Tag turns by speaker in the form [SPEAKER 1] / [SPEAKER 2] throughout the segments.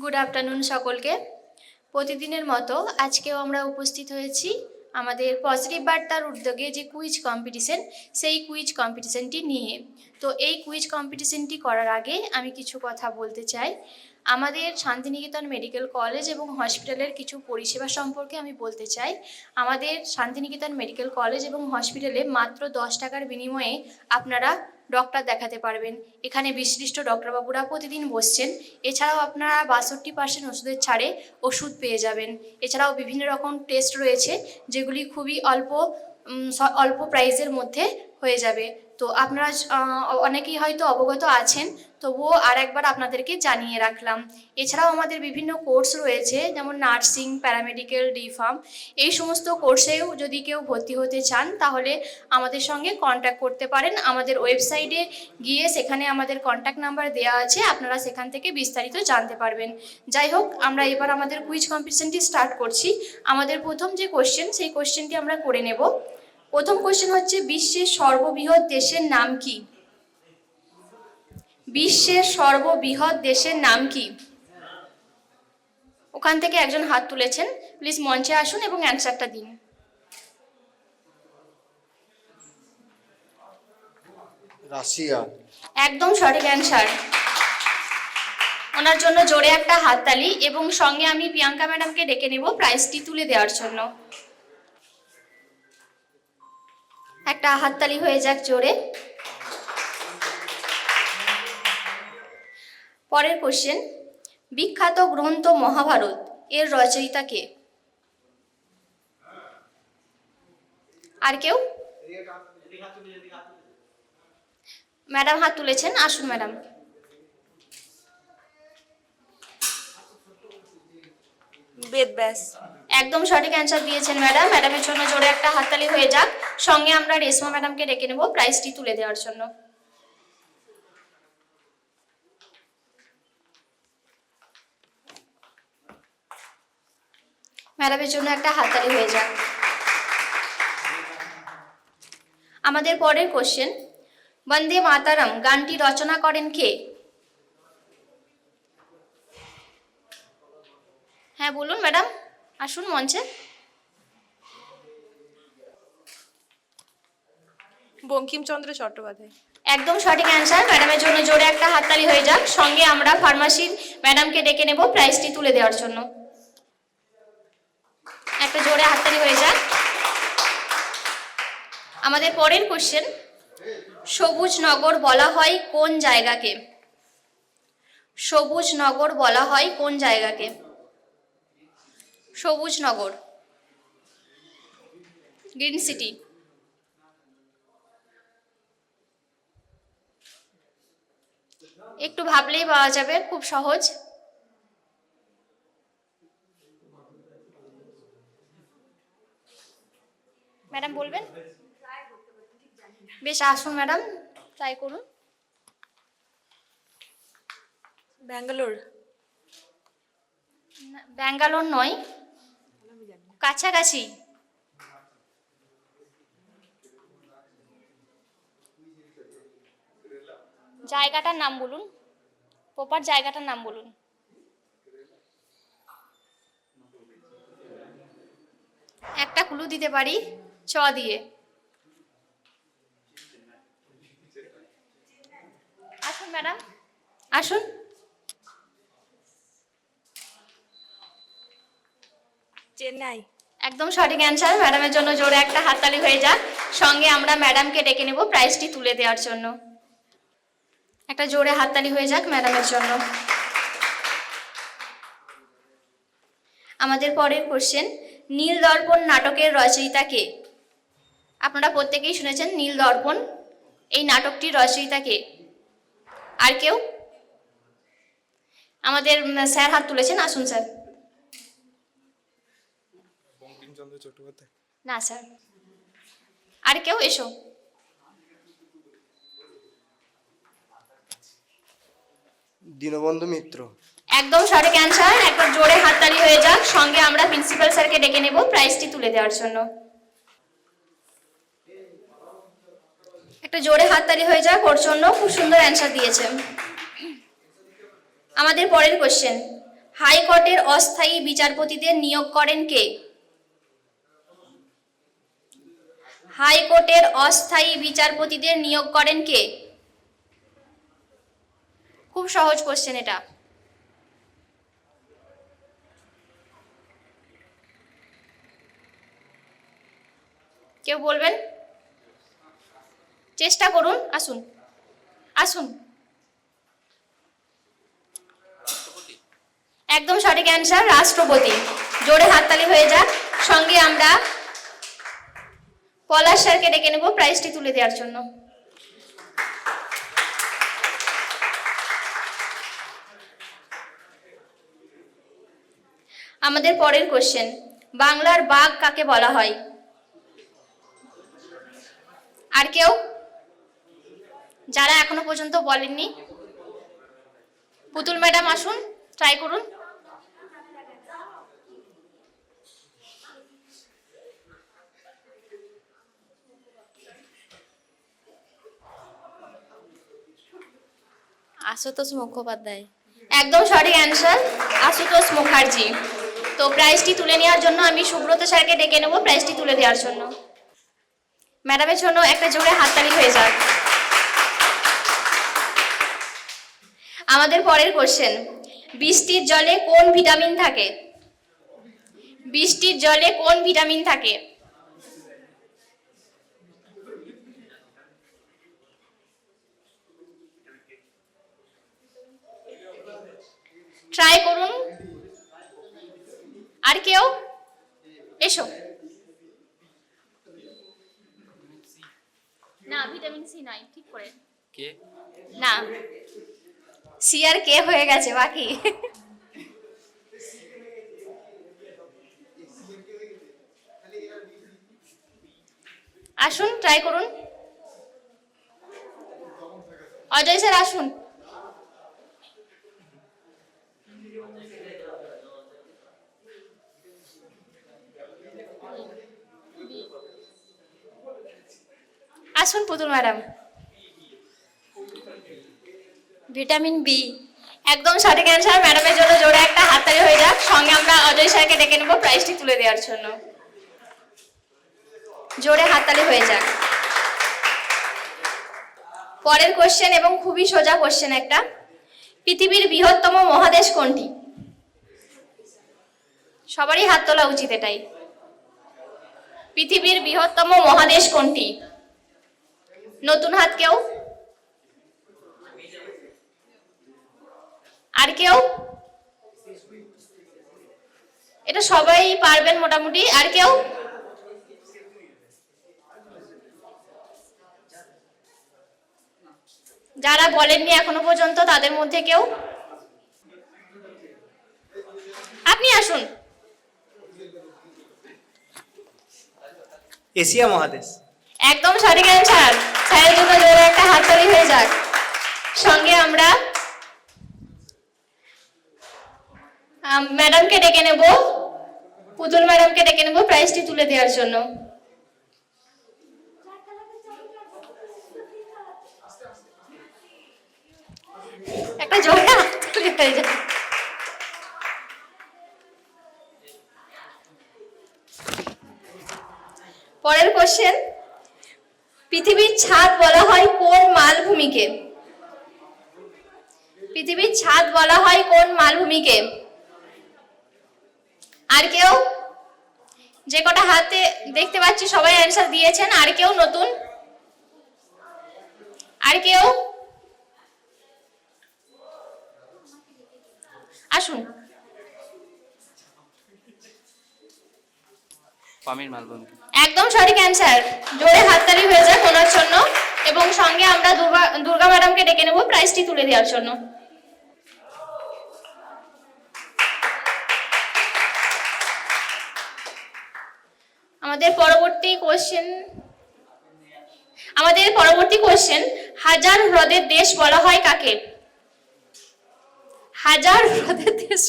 [SPEAKER 1] Good afternoon সকলকে। প্রতিদিনের মতো আজকেও আমরা উপস্থিত হয়েছি আমাদের পজিটিভ বার্তার উদ্যোগে যে কুইজ কম্পিটিশন, সেই কুইজ কম্পিটিশনটি নিয়ে। তো এই কুইজ কম্পিটিশনটি করার আগে আমি কিছু কথা বলতে চাই। আমাদের শান্তিনিকেতন মেডিকেল কলেজ এবং হসপিটালের কিছু পরিষেবা সম্পর্কে আমি বলতে চাই। আমাদের শান্তিনিকেতন মেডিকেল কলেজ এবং হসপিটালে মাত্র 10 টাকার বিনিময়ে আপনারা ডক্টর দেখাতে পারবেন। এখানে বিশিষ্ট ডক্টরবাবুরা প্রতিদিন বসছেন। এছাড়াও আপনারা 62% ওষুধের ছাড়ে ওষুধ পেয়ে যাবেন। এছাড়াও বিভিন্ন রকম টেস্ট রয়েছে যেগুলি খুবই অল্প প্রাইসের মধ্যে হয়ে যাবে। তো আপনারা অনেকেই হয়তো অবগত আছেন, তবুও আর একবার আপনাদেরকে জানিয়ে রাখলাম। এছাড়াও আমাদের বিভিন্ন কোর্স রয়েছে, যেমন নার্সিং, প্যারামেডিক্যাল, ডি.ফার্ম। এই সমস্ত কোর্সেও যদি কেউ ভর্তি হতে চান তাহলে আমাদের সঙ্গে কন্ট্যাক্ট করতে পারেন। আমাদের ওয়েবসাইটে গিয়ে সেখানে আমাদের কন্ট্যাক্ট নাম্বার দেওয়া আছে, আপনারা সেখান থেকে বিস্তারিত জানতে পারবেন। যাই হোক, আমরা এবার আমাদের কুইজ কম্পিটিশনটি স্টার্ট করছি। আমাদের প্রথম যে কোশ্চেন, সেই কোশ্চেনটি আমরা করে নেব। প্রথম কোশ্চেন হচ্ছে, বিশ্বের সর্ববৃহৎ দেশের নাম কি? বিশ্বের সর্ববৃহৎ দেশের নাম কি? ওখান থেকে একজন হাত তুলেছেন, প্লিজ মঞ্চে আসুন এবং অ্যান্সারটা দিন।
[SPEAKER 2] রাশিয়া।
[SPEAKER 1] একদম সঠিক অ্যান্সার। ওনার জন্য জোরে একটা হাততালি, এবং সঙ্গে আমি প্রিয়াঙ্কা ম্যাডামকে ডেকে নেব প্রাইজটি তুলে দেওয়ার জন্য। একটা হাততালি হয়ে যাক জোরে। পরের কোশ্চেন, বিখ্যাত গ্রন্থ মহাভারত এর রচয়িতা কে? আর কেউ? ম্যাডাম হাত তুলেছেন, আসুন ম্যাডাম।
[SPEAKER 3] বেদব্যাস।
[SPEAKER 1] একদম সঠিক অ্যান্সার দিয়েছেন ম্যাডাম। ম্যাডামের জন্য জোরে একটা হাততালি হয়ে যাক। সঙ্গে আমরা রেশমা ম্যাডামকে ডেকে নেব প্রাইজটি তুলে দেওয়ার জন্য। ম্যাডামের জন্য একটা হাততালি হয়ে যাক। আমাদের পরের কোশ্চেন, বন্দে মাতারম গানটি রচনা করেন কে? হ্যাঁ বলুন ম্যাডাম, আসুন মঞ্চে।
[SPEAKER 3] বঙ্কিমচন্দ্র চট্টোপাধ্যায়।
[SPEAKER 1] একদম সঠিক অ্যান্সার। ম্যাডামের জন্য জোরে একটা হাততালি হয়ে যাক। সঙ্গে আমরা ফার্মাসির ম্যাডামকে ডেকে নেব প্রাইজটি তুলে দেওয়ার জন্য। একটা জোরে হাততালি হয়ে যাক। আমাদের পরের কোশ্চেন, সবুজ নগর বলা হয় কোন জায়গাকে? সবুজ নগর বলা হয় কোন জায়গাকে? সবুজ নগর, গ্রিন সিটি। একটু ভাবলেই পাওয়া যাবে, খুব সহজ। ম্যাডাম বলবেন? বেশ, আসুন ম্যাডাম, ট্রাই করুন।
[SPEAKER 3] ব্যাঙ্গালোর।
[SPEAKER 1] ব্যাঙ্গালোর নয়, কাছাকাছি। জায়গাটার নাম বলুন, প্রপার জায়গাটার নাম বলুন। একটা ক্লু দিতে পারি, চ দিয়ে। আসুন ম্যাডাম, আসুন।
[SPEAKER 3] চেন্নাই।
[SPEAKER 1] একদম সঠিক অ্যান্সার। ম্যাডামের জন্য জোরে একটা হাততালি হয়ে যাক। সঙ্গে আমরা ম্যাডামকে ডেকে নেব প্রাইজটি তুলে দেওয়ার জন্য। একটা জোরে হাততালি হয়ে যাক ম্যাডামের জন্য। আমাদের পরের কোশ্চেন, নীল দর্পণ নাটকের রচয়িতা কে? আপনারা প্রত্যেকেই শুনেছেন নীল দর্পণ, এই নাটকটির রচয়িতা কে? আর কেউ? আমাদের স্যার হাত তুলেছেন, আসুন স্যার।
[SPEAKER 2] বঙ্কিমচন্দ্র চট্টোপাধ্যায়।
[SPEAKER 1] না স্যার। আর কেউ? এসো।
[SPEAKER 2] দীনবন্ধু মিত্র।
[SPEAKER 1] একদম সঠিক অ্যান্সার। একবার জোরে হাততালি হয়ে যাক। সঙ্গে আমরা প্রিন্সিপাল স্যারকে ডেকে নেব প্রাইজটি তুলে দেওয়ার জন্য। একটা জোরে হাততালি হয়ে যাক ওর জন্য, খুব সুন্দর অ্যান্সার দিয়েছে। আমাদের পরের কোশ্চেন, হাইকোর্টের অস্থায়ী বিচারপতিদের নিয়োগ করেন কে? হাইকোর্টের অস্থায়ী বিচারপতিদের নিয়োগ করেন কে? খুব সহজ কোশ্চেন এটা। কেউ বলবেন? চেষ্টা করুন, আসুন আসুন। একদম সঠিক অ্যান্সার, রাষ্ট্রপতি। জোরে হাততালি হয়ে যাক। সঙ্গে আমরা পলাশ স্যারকে ডেকে নেব প্রাইজটি তুলে দেওয়ার জন্য। আমাদের পরের কোশ্চেন, বাংলার বাঘ কাকে বলা হয়? আর কেউ যারা এখনো পর্যন্ত বলেননি? পুতুল ম্যাডাম আসুন, ট্রাই করুন।
[SPEAKER 4] আশুতোষ মুখোপাধ্যায়।
[SPEAKER 1] একদম সঠিক অ্যান্সার, আশুতোষ মুখার্জি। তো প্রাইজটি তুলে নেওয়ার জন্য আমি সুব্রত স্যারকে ডেকে নেব প্রাইজটি তুলে দেওয়ার জন্য। ম্যাডামের জন্য একটা জোরে হাততালি হয়ে যাক। আমাদের পরের কোশ্চেন, বৃষ্টির জলে কোন ভিটামিন থাকে? বৃষ্টির জলে কোন ভিটামিন থাকে? ট্রাই করুন। আর কেউ? এসো। না, ভিটামিন সি নাই, ঠিক করে।
[SPEAKER 4] কে?
[SPEAKER 1] না, সি আর কে হয়ে গেছে বাকি। আসুন, ট্রাই করুন। অজয় স্যার আসুন। আসুন পুতুল ম্যাডাম।
[SPEAKER 4] Vitamin B.
[SPEAKER 1] একদম সঠিক অ্যান্সার, ম্যাডামের জন্য জোরে একটা হাততালি হয়ে যাক। সঙ্গে আমরা অজয় স্যারকে ডেকে নেব প্রাইজটি তুলে দেওয়ার জন্য। জোরে হাততালি হয়ে যাক। পরের কোশ্চেন এবং খুবই সোজা কোশ্চেন একটা, পৃথিবীর বৃহত্তম মহাদেশ কোনটি? সবারই হাত তোলা উচিত এটাই। পৃথিবীর বৃহত্তম মহাদেশ কোনটি? নতুন হাত কেউ? আর কেউ? এটা সবাই পারবেন মোটামুটি। আর কেউ? যারা বলেননি এখনো পর্যন্ত তাদের মধ্যে কেউ? আপনি আসুন।
[SPEAKER 5] এশিয়া মহাদেশ।
[SPEAKER 1] একদম সঠিক অ্যান্সার, স্যারের জন্য জোরে একটা হাততালি হয়ে যাক। সঙ্গে আমরা ম্যাডামকে ডেকে নেব, পুতুল ম্যাডামকে ডেকে নেব প্রাইজটি তুলে দেওয়ার জন্য। একটা জোরে হাততালি হয়ে যাক। পরের কোশ্চেন, পৃথিবীর ছাদ বলা হয় কোন মালভূমিকে? পৃথিবীর ছাদ বলা হয় কোন মালভূমিকে? আর কেউ? যে কটা হাতে দেখতে পাচ্ছি সবাই অ্যান্সার দিয়েছেন। আর কেউ নতুন? আর কেউ? আসুন।
[SPEAKER 4] পামির মালভূমি।
[SPEAKER 1] একদম সঠিক অ্যান্সার, জোরে হাততালি হয়ে যাক ওনার জন্য। এবং সঙ্গে আমরা দুর্গা ম্যাডামকে ডেকে নেব প্রাইজটি তুলে দেওয়ার জন্য। আমাদের পরবর্তী কোশ্চেন, হাজার হ্রদের দেশ বলা হয় কাকে? হাজার হ্রদের দেশ,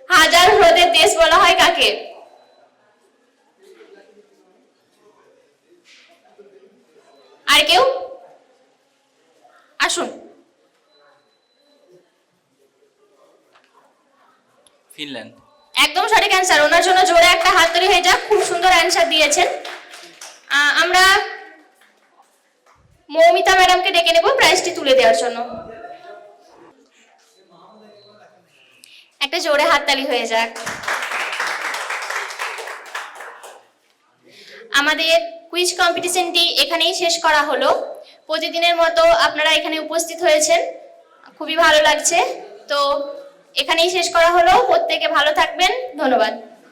[SPEAKER 1] হাজার হ্রদের দেশ বলা হয় কাকে? আর কেউ? আসুন।
[SPEAKER 4] ফিনল্যান্ড।
[SPEAKER 1] একদম সঠিক অ্যান্সার। ওনার জন্য জোরে একটা হাততালি হয়ে যাক, খুব সুন্দর অ্যান্সার দিয়েছেন। আমরা মৌমিতা ম্যাডামকে ডেকে নেব প্রাইজটি তুলে দেওয়ার জন্য। একটা জোরে হাততালি হয়ে যাক। আমাদের কুইজ কম্পিটিশনটি এখানেই শেষ করা হলো। প্রতিদিনের মতো আপনারা এখানে উপস্থিত হয়েছেন, খুবই ভালো লাগছে। তো এখানেই শেষ করা হলো। প্রত্যেকে ভালো থাকবেন, ধন্যবাদ।